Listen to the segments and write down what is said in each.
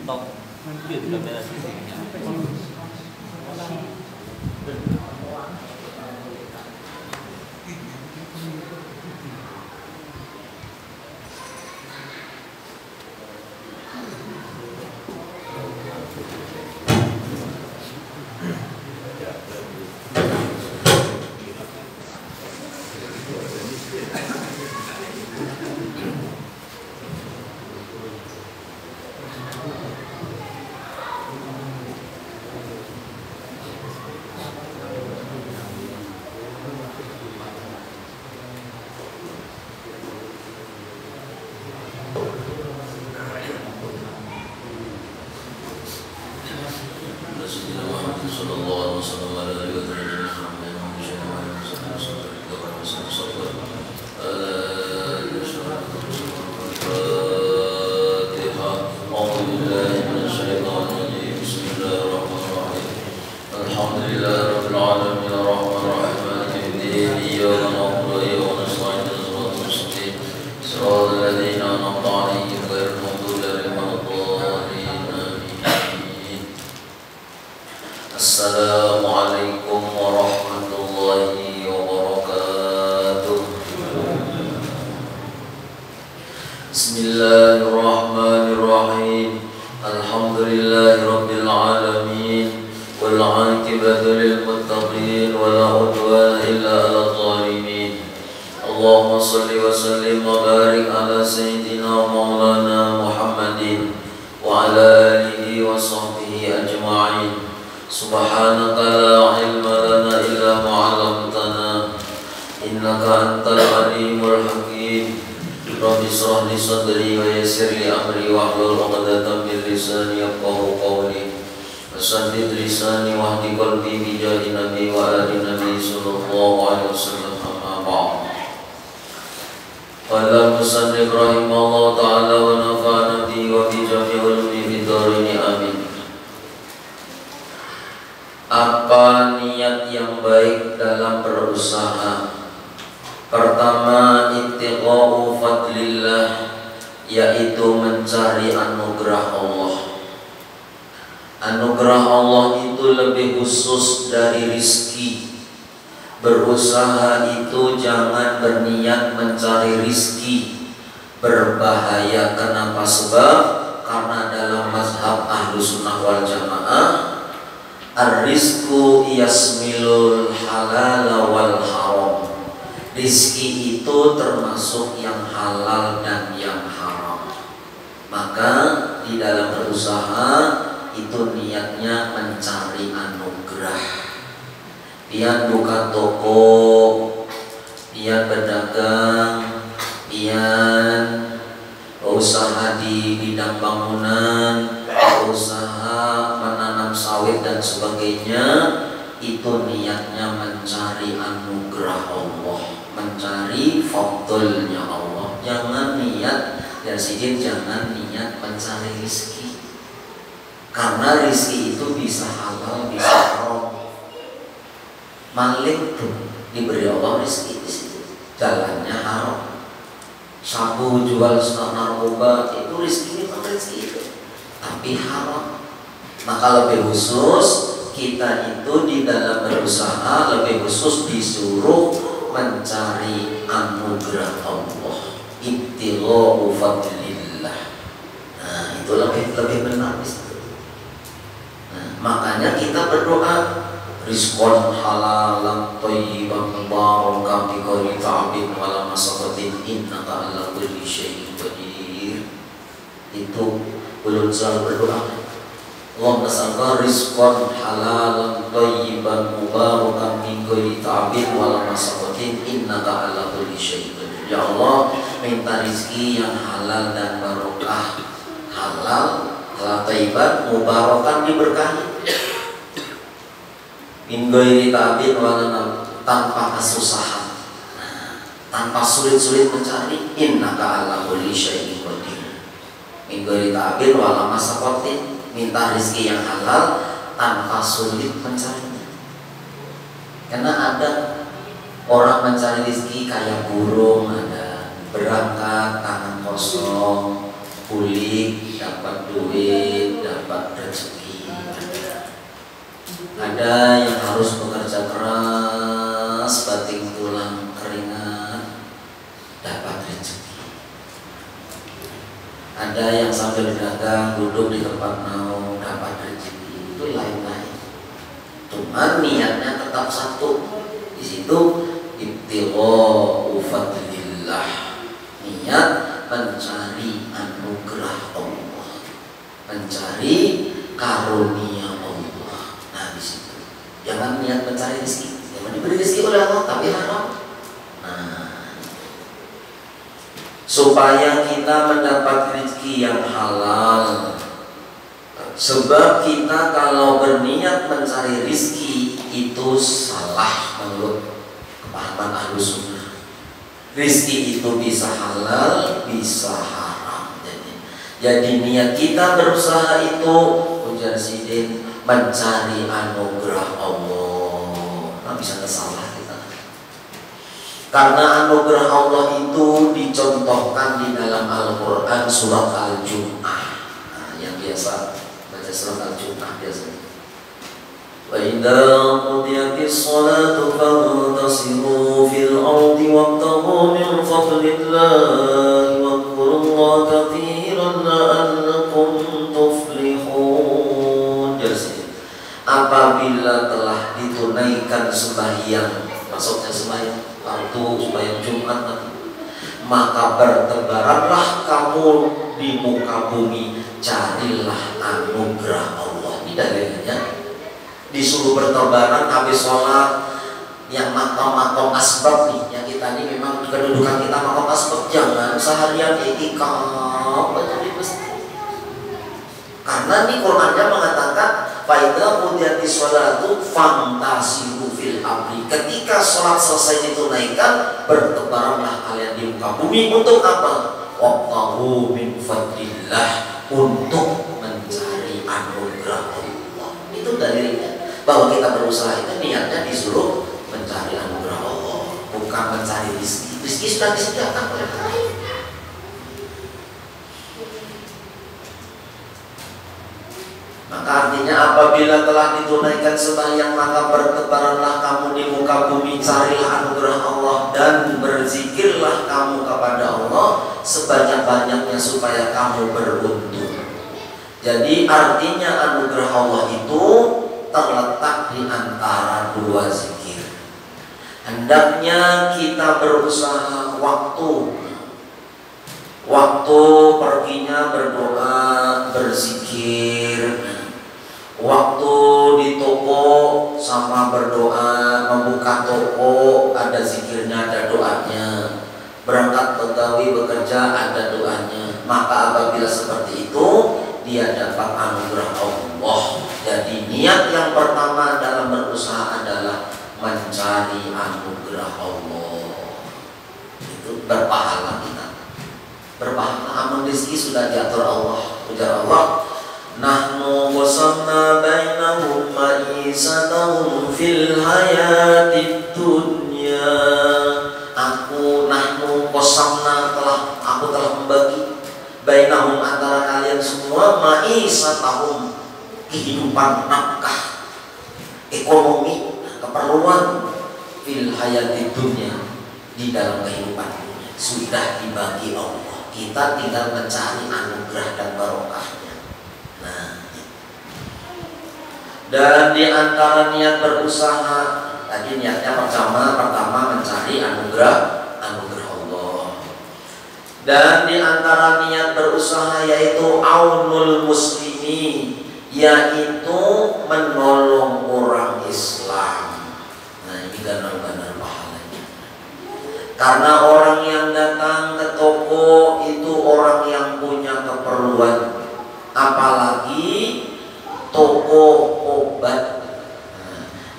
Top. Yun, kamera sisi. Assalamualaikum warahmatullahi wabarakatuh. Bismillahirrahmanirrahim. Alhamdulillahirabbil alamin. Wal 'aqibatu lil muttaqin wa la 'udwana illa 'alal zalimin. Allahumma shalli wa sallim wa barik ala sayyidina maulana Muhammadin wa ala alihi wa sahbihi ajma'in. Subhanaka la ilma lana illa ma 'allamtana innaka antal alimul hakim. Rabbi shrah li sadri wa yassir li amri wahlul 'uqdatam min lisani yafqahu qawli. Wasaddid lisani wahdi qalbi bi jahi nabi wa ali nabi sallallahu alaihi wasallam. Amma ba'd. Qala musannif rahimahullah ta'ala wa nafa'ana bihi wa bi jami'i ulumi fid dharain amin. Apa niat yang baik dalam berusaha? Pertama, ittiqa'u fadlillah, yaitu mencari anugerah Allah. Anugerah Allah itu lebih khusus dari rizki. Berusaha itu jangan berniat mencari rizki. Berbahaya. Kenapa? Sebab karena dalam mazhab Ahlus Sunnah wal Jamaah, ar-rizqu yasmilul halal wal haram. Rizki itu termasuk yang halal dan yang haram. Maka di dalam berusaha itu niatnya mencari anugerah. Dia buka toko, dia berdagang, dia usaha di bidang bangunan, usaha menanam sawit dan sebagainya, itu niatnya mencari anugerah Allah, mencari fadlnya Allah. Jangan niat dan sedikit, jangan niat mencari rizki, karena rizki itu bisa halal bisa haram. Malik tuh diberi Allah rizki di situ, jalannya haram. Sabu jual narkoba itu rizki itu, tapi haram. Maka lebih khusus kita itu di dalam berusaha lebih khusus disuruh mencari anugerah Allah, ibtigha'u fadlillah. Nah, itu lebih benar itu. Nah, makanya kita berdoa rizqan halalan thayyiban mubarakan fi ghairi ta'bin wala masaqatin innaka ala kulli syai'in qadir. Itu ulun selalu berdoa, Allahumma nas'aluka rizqan halalan thayyiban mubarakan fi ghairi ta'bin wala masaqatin innaka ala kulli syai'in qadir. Ya Allah, minta rizki yang halal dan barokah. Halal, thayyiban, mubarakan, diberkahi. Min ghairi ta'bin wala, tanpa kesusahan, tanpa sulit-sulit mencari. Innaka ala kulli syai'in qadir. Min ghairi ta'bin wala masaqatin, minta rezeki yang halal tanpa sulit mencarinya. Karena ada orang mencari rezeki kayak burung, ada berangkat tangan kosong, pulih, dapat duit, dapat rezeki. Ada yang harus bekerja keras, banting tulang keringat, dapat rezeki. Ada yang sambil dagang, duduk di tempat naung, dapat rezeki. Itu lain-lain. Cuman niatnya tetap satu. Di situ ibtigha'u fadlillah. Niat mencari anugerah Allah, mencari karunia Allah. Nah di situ jangan niat mencari rezeki, jangan diberi rezeki oleh Allah tapi haram. Nah, supaya kita mendapat rezeki yang halal. Sebab kita kalau berniat mencari rezeki itu salah menurut kepahaman Ahlus Sunnah. Rizki itu bisa halal, bisa haram. Jadi niat kita berusaha itu ujar sidin mencari anugerah Allah. Nah, bisa tersalah kita. Karena anugerah Allah itu dicontohkan di dalam Al-Quran surat Al-Jum'ah. Nah, yang biasa baca surat Al-Jum'ah biasanya. وَإِذَا قُضِيَتِ الصَّلَاةُ فَانتَشِرُوا فِي الْأَرْضِ وَابْتَغُوا مِنْ فَضْلِ اللَّهِ وَاذْكُرُوا اللَّهَ كَثِيرًا لَعَلَّكُمْ تُفْلِحُونَ. Apabila telah ditunaikan sembahyang, maksudnya sembahyang fardu, sembahyang Jumat nanti, maka bertebaranlah kamu di muka bumi, carilah anugerah Allah. Ini dalilnya. Disuruh bertebaran habis sholat, yang makom asbab nih, yang kita ini memang kedudukan kita makom asbab, jangan seharian i'tikaf baca di masjid. Karena nih Qurannya mengatakan faida qudiyati sholatu fantasiru fil amri. Ketika sholat selesai ditunaikan, bertebaranlah kalian di muka bumi untuk apa? Wabtahu min fadlillah, untuk mencari anugerah Allah. Itu dalilnya. Bahwa kita berusaha itu niatnya disuruh mencari anugerah Allah, bukan mencari rezeki. Rezeki sudah disediakan oleh Allah. Maka artinya apabila telah ditunaikan sembahyang, maka bertebaranlah kamu di muka bumi, carilah anugerah Allah dan berzikirlah kamu kepada Allah sebanyak-banyaknya supaya kamu beruntung. Jadi artinya anugerah Allah itu terletak di antara dua zikir. Hendaknya kita berusaha waktu perginya berdoa, berzikir, waktu di toko sama berdoa, membuka toko ada zikirnya, ada doanya, berangkat pegawai bekerja ada doanya. Maka apabila seperti itu, dia dapat anugerah Allah. Jadi niat yang pertama dalam berusaha adalah mencari anugerah Allah. Itu berpahala kita. Berpahala, amal rezeki sudah diatur Allah. Ujar Allah, nahnu qasamna bainahum ma'isatahum fil hayatid dunya. Nahnu qasamna, aku telah membagi bainahum, antara kalian semua, ma'isatahum, kehidupan, nafkah, ekonomi, keperluan, fil hayati dunia, di dalam kehidupan dunia sudah dibagi Allah. Kita tinggal mencari anugerah dan barokahnya. Nah, dan di antara niat berusaha tadi, niatnya pertama mencari anugerah Allah. Dan di antara niat berusaha yaitu aunul muslimin, yaitu menolong orang Islam. Nah, ini benar-benar pahalanya. Karena orang yang datang ke toko itu orang yang punya keperluan, apalagi toko obat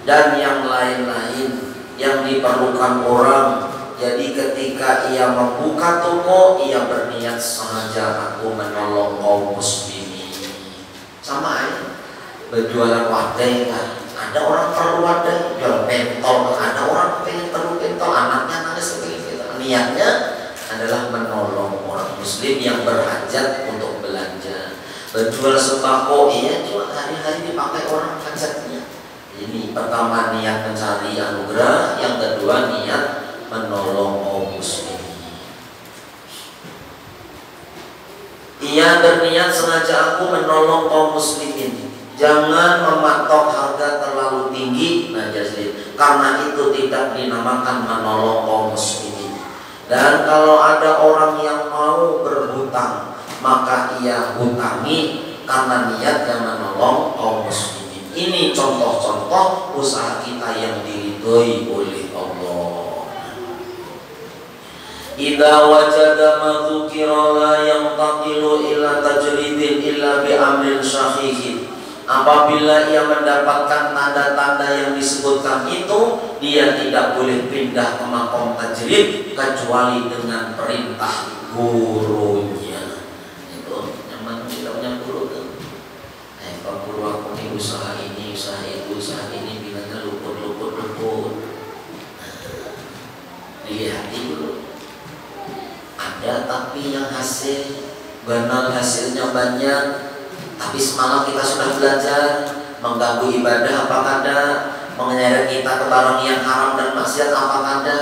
dan yang lain-lain yang diperlukan orang. Jadi ketika ia membuka toko, ia berniat sengaja aku menolong kaum muslimin. Sama aja berjualan wadai kan, ada orang perlu wadai, jual pentol, ada orang pengen perlu pentol, anaknya nangis kepengen. Niatnya adalah menolong orang muslim yang berhajat untuk belanja. Berjual sembako, iya cuma hari-hari dipakai orang hajatnya. Ini pertama niat mencari anugerah, yang kedua niat menolong kaum muslimin. Ia berniat sengaja aku menolong kaum muslimin. Jangan mematok harga terlalu tinggi, karena itu tidak dinamakan menolong kaum muslimin. Dan kalau ada orang yang mau berhutang, maka ia hutangi karena niatnya menolong kaum muslimin. Ini contoh-contoh usaha kita yang diridhoi oleh Allah. Idza wajada ma dzukira la yantaqilu ila tajridin illa bi amrin sahihin. Apabila ia mendapatkan tanda-tanda yang disebutkan itu, dia tidak boleh pindah ke makom tajrid kecuali dengan perintah gurunya. Itu memang tidak punya guru tuh. Pak guru aku ini usaha ini, usaha itu, usaha ini, bilangnya luput. Dilihat dulu. Ada tapi yang benar hasilnya banyak. Tapi semalam kita sudah belajar mengganggu ibadah apakah ada, menyeret kita ke barang yang haram dan maksiat apakah ada.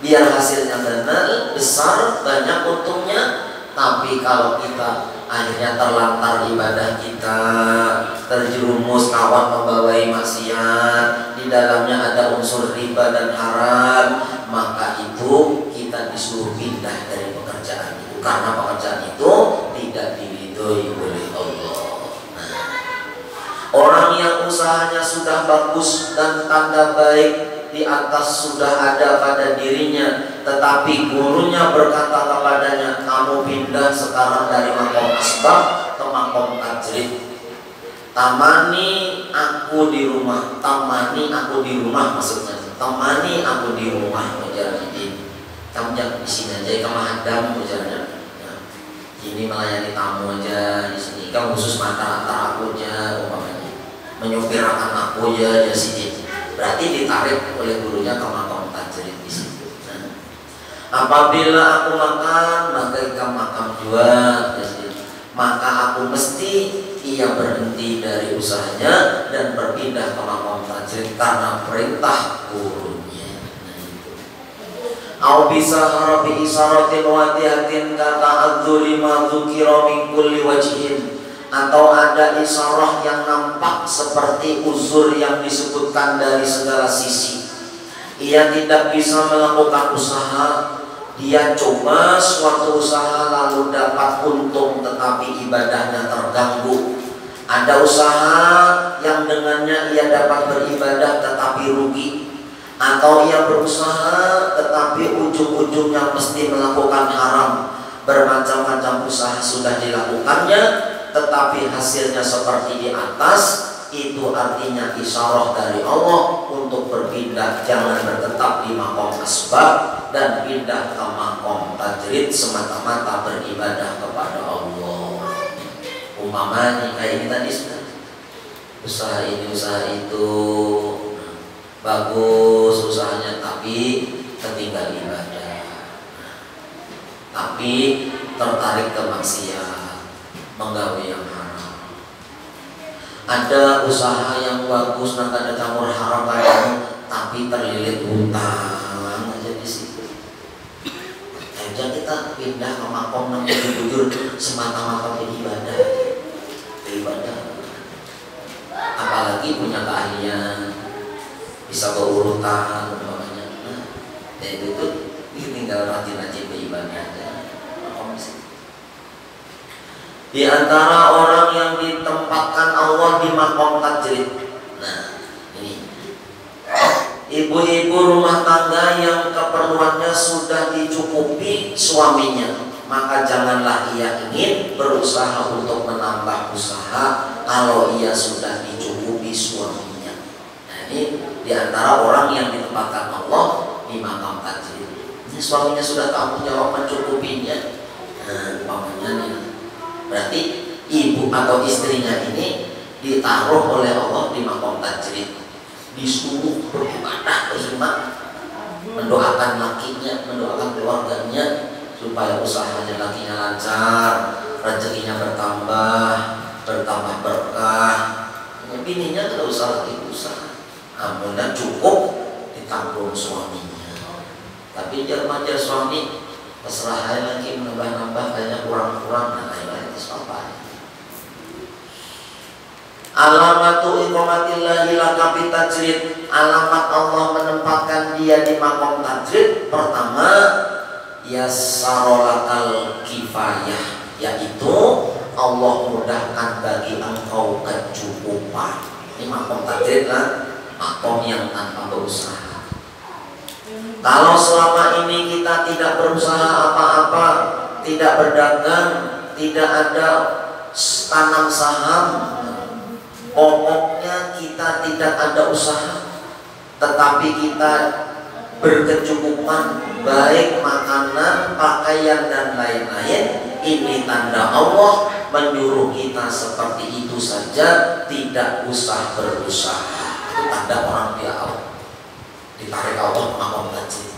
Biar hasilnya benar, besar, banyak untungnya. Tapi kalau kita akhirnya terlantar ibadah kita, terjerumus kawan membawai maksiat, di dalamnya ada unsur riba dan haram, maka itu kita disuruh pindah dari pekerjaan itu, karena pekerjaan itu tidak diridhoi oleh Allah. Orang yang usahanya sudah bagus dan tanda baik di atas sudah ada pada dirinya, tetapi gurunya berkata kepadanya, kamu pindah sekarang dari makom asbab ke makom tajrid. Tamani aku di rumah, maksudnya temani aku di rumah, ujarnya ini. Kamu jangan di sini aja, kamu hadam, ujarnya. Ini melayani tamu aja di sini. Kamu khusus antar aku aja, umpamanya. Menyupir akan aku aja di sini. Berarti ditarik oleh gurunya ke makom tajrid di situ. Apabila aku makan, maka ikam makan juga. Maka aku mesti ia berhenti dari usahanya dan berpindah ke makom tajrid karena perintah gurunya. Au bisa harapi isaratin wadihatin kata adzuri ma dzukira min kulli wajhin, atau ada isyarah yang nampak seperti uzur yang disebutkan dari segala sisi. Ia tidak bisa melakukan usaha, dia coba suatu usaha lalu dapat untung tetapi ibadahnya terganggu. Ada usaha yang dengannya ia dapat beribadah tetapi rugi. Atau ia berusaha tetapi ujung-ujungnya mesti melakukan haram. Bermacam-macam usaha sudah dilakukannya, tetapi hasilnya seperti di atas. Itu artinya isyarah dari Allah untuk berpindah, jangan bertetap di makom asbab dan pindah ke makom tajrid semata-mata beribadah kepada Allah. Umpamanya kayak ini tadi sudah, usaha ini usaha itu bagus usahanya, tapi ketinggal ibadah, tapi tertarik ke maksiat, menggawe yang haram. Ada usaha yang bagus, nak ada campur haram kayak, tapi terlilit hutang aja di situ. Jadi kita pindah ke makom yang jujur semata-mata beribadah, apalagi punya keahlian, bisa berurutan umpamanya. Itu tinggal rajin-rajin beribadah aja. Di antara orang yang ditempatkan Allah di makom tajrid. Nah, ini ibu-ibu rumah tangga yang keperluannya sudah dicukupi suaminya, maka janganlah ia ingin berusaha untuk menambah usaha kalau ia sudah dicukupi suaminya. Nah, ini di antara orang yang ditempatkan Allah di makom tajrid. Ini suaminya sudah tanggung jawab mencukupinya. Nah, umpamanya nih, berarti ibu atau istrinya ini ditaruh oleh Allah di makom tajrid, disuruh beribadah bersemangat, mendoakan lakinya, mendoakan keluarganya supaya usahanya lakinya lancar, rezekinya bertambah berkah. Bininya tidak usah lagi usaha, amunnya cukup ditanggung suaminya. Tapi jarmaja suami terserah lagi menambah-nambah kayaknya kurang-kurang dan lain-lain itu apa. Alamatu iqamatillahi laka bitajrid, alamat Allah menempatkan dia di makom tajrid. Pertama, yassarolakal kifayah, yaitu Allah mudahkan bagi engkau kecukupan. Ini makom tajrid lah, makom yang tanpa berusaha. Kalau selama ini kita tidak berusaha apa-apa, tidak berdagang, tidak ada tanam saham, pokoknya kita tidak ada usaha, tetapi kita berkecukupan baik makanan, pakaian dan lain-lain, ini tanda Allah menyuruh kita seperti itu saja, tidak usah berusaha. Itu tanda orang dia Allah, ditarik Allah makom tajrid,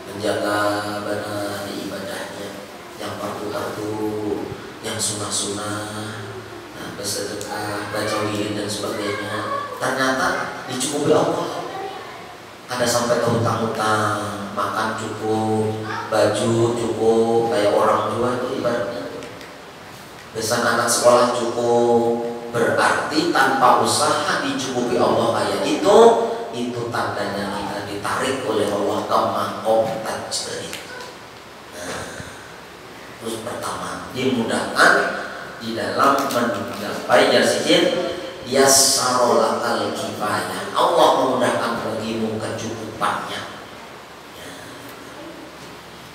menjaga benar ibadahnya, yang fardu-fardu, yang sunah-sunah, bersedekah, baca wirid dan sebagainya, ternyata dicukupi Allah. Ada sampai ke hutang-hutang, makan cukup, baju cukup, kayak orang tua itu ibaratnya. Besan anak sekolah cukup, berarti tanpa usaha dicukupi Allah kayak itu tandanya kita ditarik oleh Allah ke makom tajrid. Nah, terus pertama dimudahkan di dalam mencapai jazid yassarolakal kifayah, Allah memudahkan bagimu kecukupannya.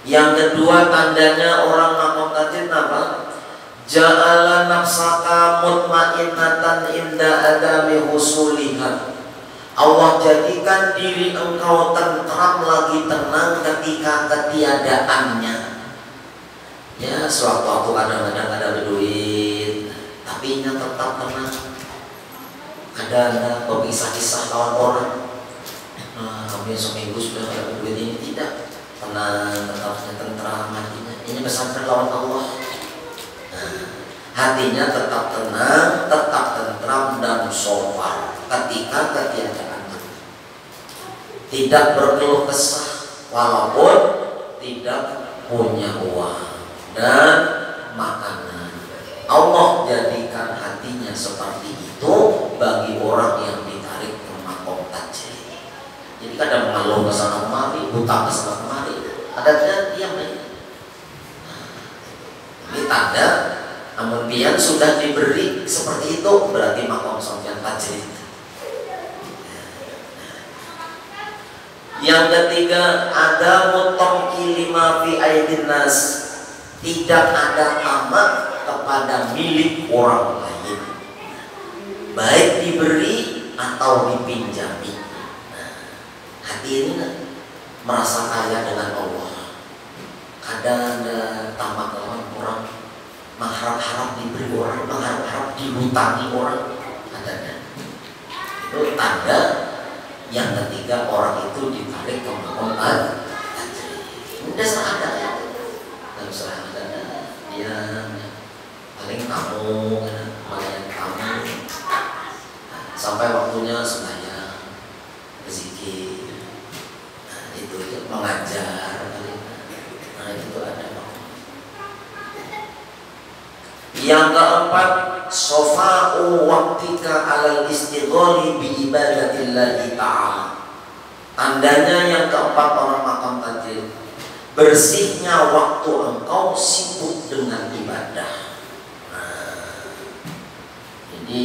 Yang kedua tandanya orang makom tajrid apa? Ja'ala nafsaka mutmainnatan inda adami husuliha, Allah jadikan diri engkau tentram lagi tenang ketika ketiadaannya. Ya, sewaktu-waktu kadang-kadang ada duit, tapi nya tetap tenang. Ada kisah-kisah lawan orang, hampir seminggu sudah ada duit ini, tidak tenang, tetapnya tentram hatinya. Ini pesantren lawan Allah. Hatinya tetap tenang, tetap tentram dan sopan ketika ketiadaan. Tidak berkeluh kesah walaupun tidak punya uang dan makanan. Allah jadikan hatinya seperti itu bagi orang yang ditarik ke makom tajrid. Jadi kadang mengeluh ke sana kemari, hutang ke sana kemari, adanya diam aja. Ini tanda namun pian sudah diberi seperti itu, berarti makom sampeyan tajrid. Yang ketiga, ada mutamki lima fi aidin nas, tidak ada tamak kepada milik orang lain, baik diberi atau dipinjami. Hati ini merasa kaya dengan Allah. Kadang ada tamak lawan orang, mengharap-harap diberi orang, mengharap-harap dihutangi orang, adanya. Itu tanda yang ketiga, orang itu ditarik ke makom tajrid. Ini dasar ada ya, dan serah ada dia paling kamu melayani kamu sampai waktunya sembahyang, berzikir, itu mengajar, itu ada. Yang keempat, sofa'u waktika alal istigholi bi ibadatillahi ta'ala. Tandanya yang keempat orang makom tajrid, bersihnya waktu engkau sibuk dengan ibadah. Jadi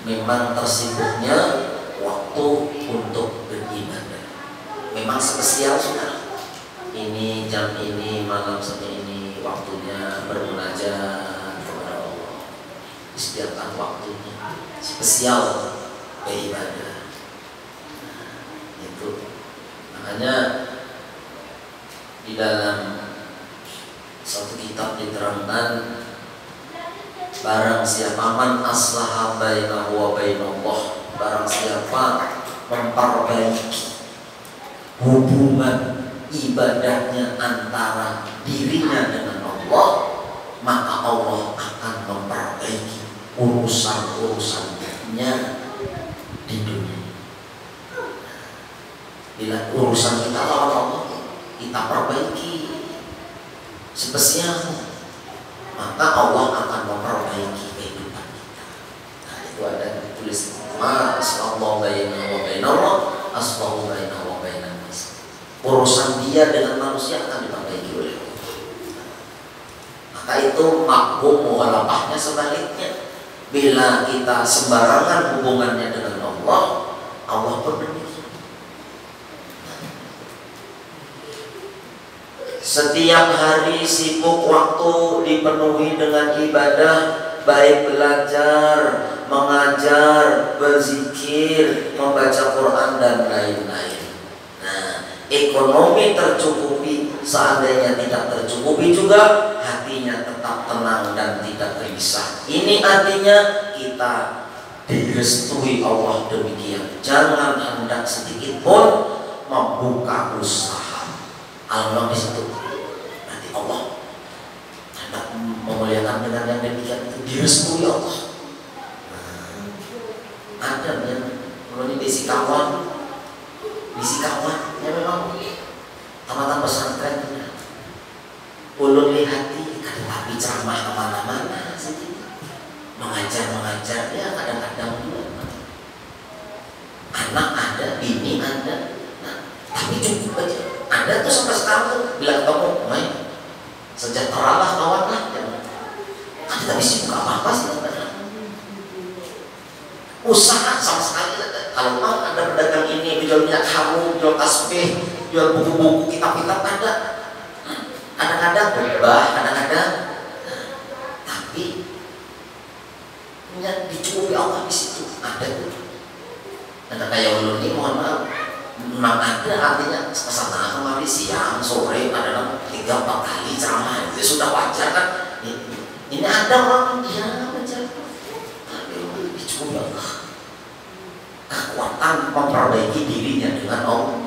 memang tersibuknya waktu untuk beribadah. Memang spesial sudah. Ini jam ini, malam sampai ini waktunya bermunajat. Disediakan waktunya spesial beribadah. Itu makanya di dalam satu kitab diterangkan, barang siapa man aslaha bainahu wa bainallah, barang siapa memperbaiki hubungan ibadahnya antara dirinya dengan Allah, Allah, maka Allah akan memperbaiki urusan-urusannya di dunia. Bila urusan kita lawan Allah, kita perbaiki spesial, maka Allah akan memperbaiki kehidupan kita. Nah, itu ada ditulis, Aslallahu bainahu wa bainallah, aslahu bainahu wa bainan nas. Urusan dia dengan manusia akan diperbaiki oleh Allah. Maka itu mafhum mukhalafahnya sebaliknya. Bila kita sembarangan hubungannya dengan Allah, Allah pun demikian. Setiap hari sibuk waktu dipenuhi dengan ibadah, baik belajar, mengajar, berzikir, membaca Quran dan lain-lain. Nah, ekonomi tercukupi, seandainya tidak tercukupi juga hatinya tetap tenang dan tidak gelisah. Ini artinya kita direstui Allah demikian. Jangan hendak sedikit pun membuka usaha. Al-Quran di situ. Nanti Allah hendak memuliakan dengan yang demikian itu direstui Allah. Ada yang menurut bisi kawan ya memang tamatan pesantren ulun lihati kan tapi ceramah kemana-mana mengajar ya kadang-kadang juga anak ada, bini ada, nah, tapi cukup aja ada tuh sampai sekarang tuh bilang kamu main sejahteralah kawan lah kan tapi sibuk apa sih usaha sama sekali. Kalau mau Anda pedagang ini, jual minyak harum, jual tasbih, jual buku-buku, kitab-kitab ada. Kadang-kadang berubah, kadang-kadang tapi dicukupi Allah di situ. Ada tuh. Ada kayak ulun ini, mohon maaf, memang ada artinya kesana kemari siang, sore, kadang 3-4 kali ceramah itu sudah wajar kan. Ini ada orang dia menjaga. Dicukupi Allah. Kekuatan memperbaiki dirinya dengan Allah.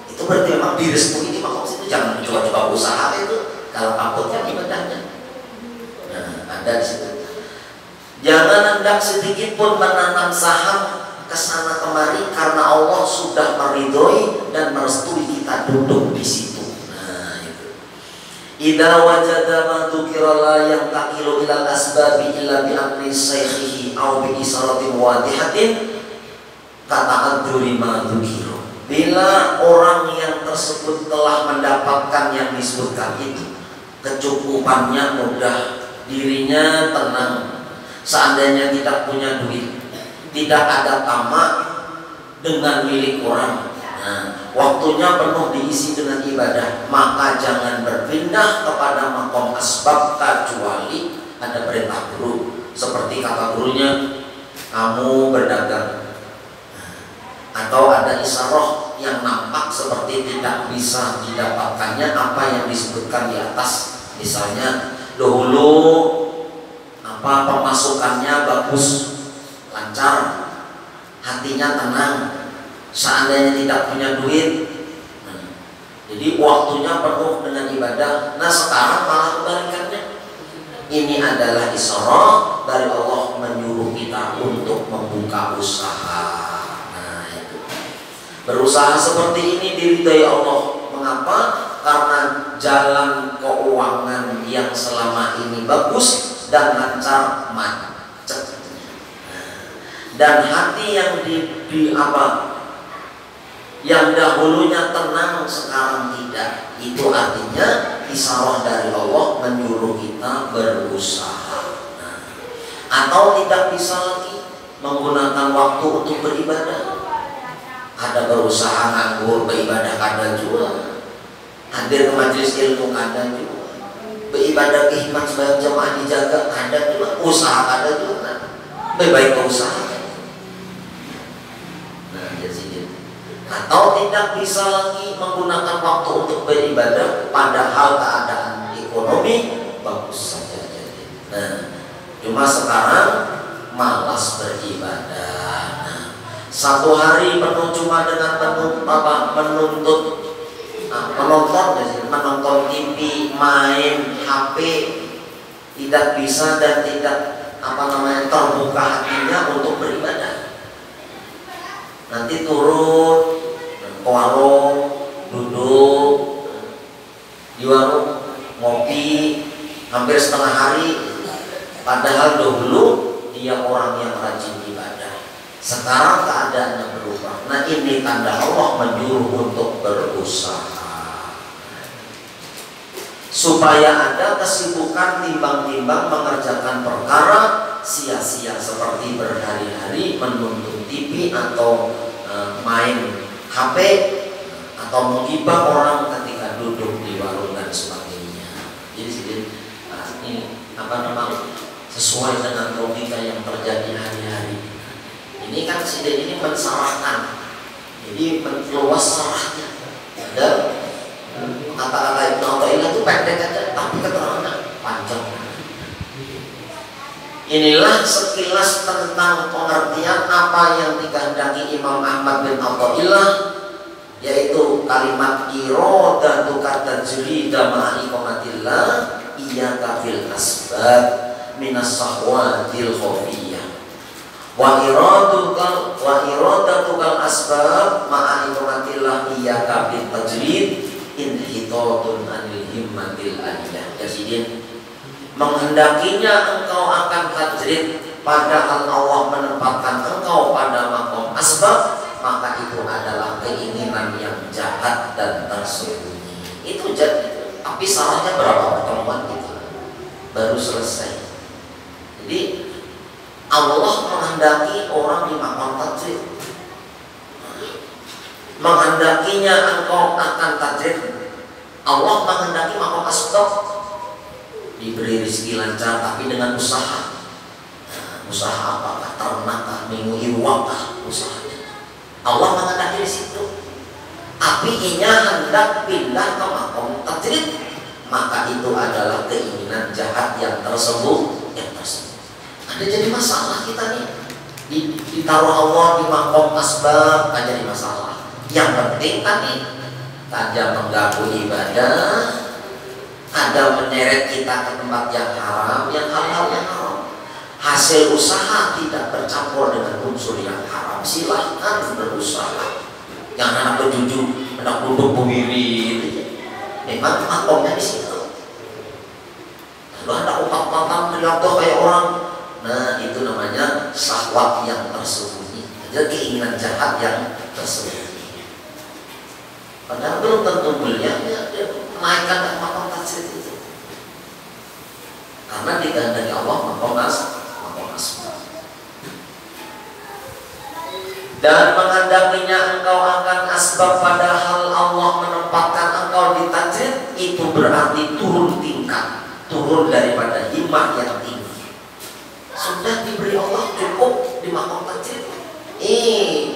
Itu berarti memang direstui ini maksud itu jangan coba-coba usaha itu kalau takutnya ibadahnya. Nah, ada di situ. Jangan hendak sedikit pun menanam saham kesana kemari karena Allah sudah meridhoi dan merestui kita duduk di situ. Nah, itu. Idza wajada ma dzukira la yantaqilu ila asbabi illa bi amri shaykhihi aw bi isaratin wadihatin kata ad-durima dzukira. Bila orang yang tersebut telah mendapatkan yang disebutkan itu, kecukupannya mudah, dirinya tenang, seandainya tidak punya duit, tidak ada tamak dengan milik orang, nah, waktunya penuh diisi dengan ibadah, maka jangan berpindah kepada makom asbab kecuali ada perintah guru. Seperti kata gurunya, kamu berdagang, atau ada isyarah yang nampak seperti tidak bisa didapatkannya apa yang disebutkan di atas. Misalnya dahulu pemasukannya bagus, lancar, hatinya tenang, seandainya tidak punya duit, jadi waktunya penuh dengan ibadah. Nah sekarang malah kebalikannya. Ini adalah isyarah dari Allah menyuruh kita untuk membuka usaha. Berusaha seperti ini diridhai Allah. Mengapa? Karena jalan keuangan yang selama ini bagus dan lancar macet. Dan hati yang yang dahulunya tenang sekarang tidak. Itu artinya isyarah dari Allah menyuruh kita berusaha. Atau tidak bisa lagi menggunakan waktu untuk beribadah. Ada berusaha nganggur beribadah kada juga, hadir ke majelis ilmu kada juga, beribadah ikhlas sebagai jemaah dijaga kada juga, usaha kada juga, lebih baik berusaha. Nah jadi atau tidak bisa lagi menggunakan waktu untuk beribadah padahal keadaan ekonomi bagus saja. Nah cuma sekarang malas beribadah. Satu hari penuh cuma dengan menonton menonton TV, main HP, tidak bisa dan tidak terbuka hatinya untuk beribadah. Nanti turun ke warung, duduk di warung, ngopi hampir setengah hari, padahal dahulu dia orang yang rajin ibadah. Sekarang keadaannya berubah. Nah, ini tanda Allah menyuruh untuk berusaha supaya ada kesibukan timbang-timbang mengerjakan perkara sia-sia seperti berhari-hari menonton TV atau main HP atau menghibah orang ketika duduk di warung dan sebagainya. Jadi ini sesuai dengan logika yang terjadi hari-hari. Ini kan sidin ini mensalahkan, jadi meluas salahnya. Ada kata-kata Ibnu Athaillah itu pendek aja, tapi keterangannya panjang. Inilah sekilas tentang pengertian apa yang dikehendaki Imam Ahmad bin Athaillah, yaitu kalimat iradatu katajrida ma'a iqamatillah iyyaka fil asbab minas sahwatil khafiyah wa iradatukal asbab ma'a iqamatillah iyyaka bil tajrid inhitatun anil himmatil aliyah. Jadi menghendakinya engkau akan tajrid padahal Allah menempatkan engkau pada makom asbab, maka itu adalah keinginan yang jahat dan tersembunyi. Itu jadi, tapi salahnya berapa pertemuan itu baru selesai. Jadi Allah menghendaki orang di makom tajrid, menghendakinya engkau akan tajrid. Allah menghendaki makom asbab, diberi rezeki lancar tapi dengan usaha. Usaha apakah? Ternak, mengui uang, usahanya. Allah menghendaki di situ. Tapi inya hendak pindah ke makom tajrid, maka itu adalah keinginan jahat yang tersebut. Ada jadi masalah kita nih. Ditaruh Allah di makom asbab, kan jadi masalah. Yang penting tadi ada mengganggu ibadah, ada menyeret kita ke tempat yang haram, yang hal-hal yang haram. Hasil usaha tidak bercampur dengan unsur yang haram, silahkan berusaha. Jangan anak berjujur, anak duduk berdiri. Memang makomnya di situ. Lalu ada umpatan perilaku kayak orang. Nah, itu namanya syahwat yang tersembunyi, jadi keinginan jahat yang tersembunyi. Padahal belum tentu mulia dia menaikkan ke makom tajrid itu, karena dikehendaki Allah makom asbab. Dan menghendakinya engkau akan asbab padahal Allah menempatkan engkau di tajrid, itu berarti turun tingkat, turun daripada himmah yang tinggi. Sudah diberi Allah cukup di makom tajrid,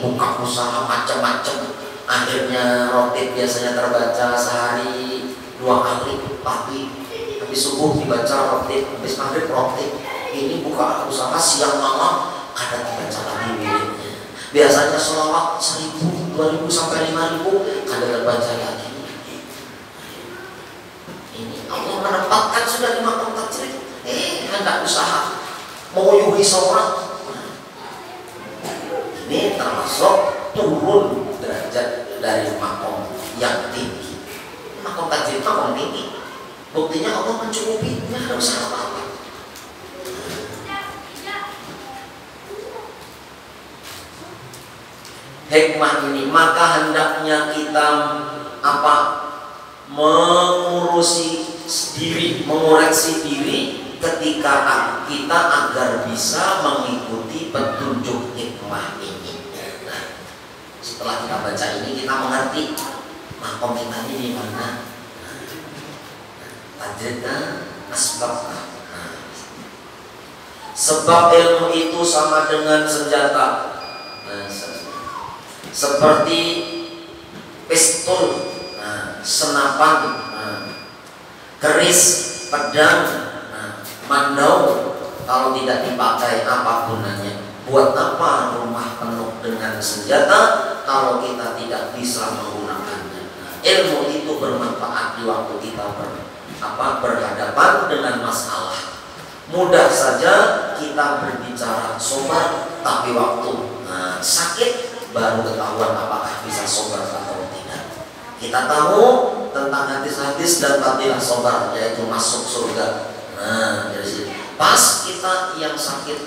buka usaha macam-macam. Akhirnya rotib biasanya terbaca sehari 2 kali, pagi habis subuh dibaca rotib, habis maghrib rotib. Ini buka usaha siang malam ada dibaca lagi wiridnya. Biasanya selawat 1000, 2000 sampai 5000 ada terbaca lagi. Ini Allah menempatkan sudah di makom tajrid, hendak usaha mengoyuhi seorang. Ini termasuk turun derajat dari makom yang tinggi. Makom tajrid makom tinggi, buktinya Allah mencukupi, tidak ada usaha apa-apa. Hikmah ini, maka hendaknya kita mengurusi diri, mengoreksi diri ketika kita agar bisa mengikuti petunjuk hikmah ini. Nah, setelah kita baca ini kita mengerti makom kita ini di mana, tajridnya, asbabnya. Sebab ilmu itu sama dengan senjata, seperti pistol, senapan, keris, pedang, mandau. Kalau tidak dipakai apa gunanya? Buat apa rumah penuh dengan senjata kalau kita tidak bisa menggunakannya? Ilmu itu bermanfaat di waktu kita berhadapan dengan masalah. Mudah saja kita berbicara sobar, tapi waktu sakit baru ketahuan apakah bisa sobar atau tidak. Kita tahu tentang hadis-hadis dan fadilah sobar, yaitu masuk surga. Dari sini pas kita yang sakit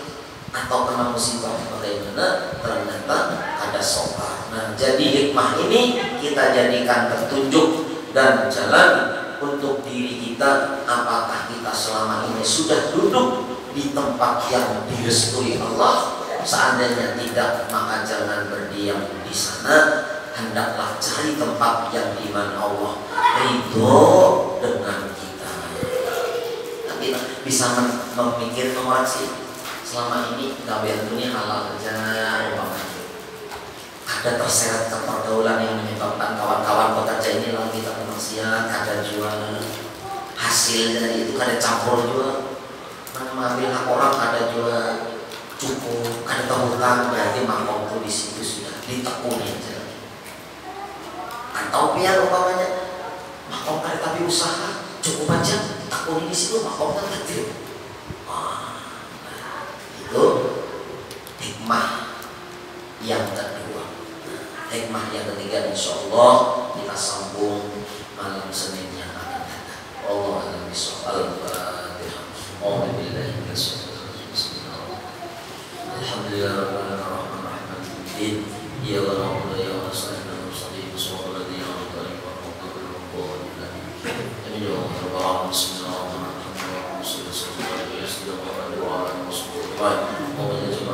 atau kena musibah bagaimana, ternyata ada sobar. Jadi hikmah ini kita jadikan petunjuk dan jalan untuk diri kita. Apakah kita selama ini sudah duduk di tempat yang direstui Allah? Seandainya tidak, maka jangan berdiam di sana. Hendaklah cari tempat yang dimana Allah ridho dengan kita. Kita bisa memikir mengoreksi selama ini gawean dunia halal aja, umpamanya ada terseret ke pergaulan yang menyebabkan kawan-kawan bekerja ini lagi kita maksiat, ada jual hasil dari itu, ada campur jual, mengambil hak orang, ada jual cukup, ada hutang, berarti makom itu di situ sudah ditekuni aja. Atau biar umpamanya makom ada tapi usaha cukup aja, tekuni di situ makom kan kecil. Itu hikmah yang kedua. Hikmah yang ketiga insya Allah kita sambung malam Senin yang akan datang. Allah alam bisawab. Al-Fatihah. Alhamdulillahirrahmanirrahim. Ya Allah ya Allah sallallahu alaihi wasallam. Ini doa terbaik. Bismillahirrahmanirrahim.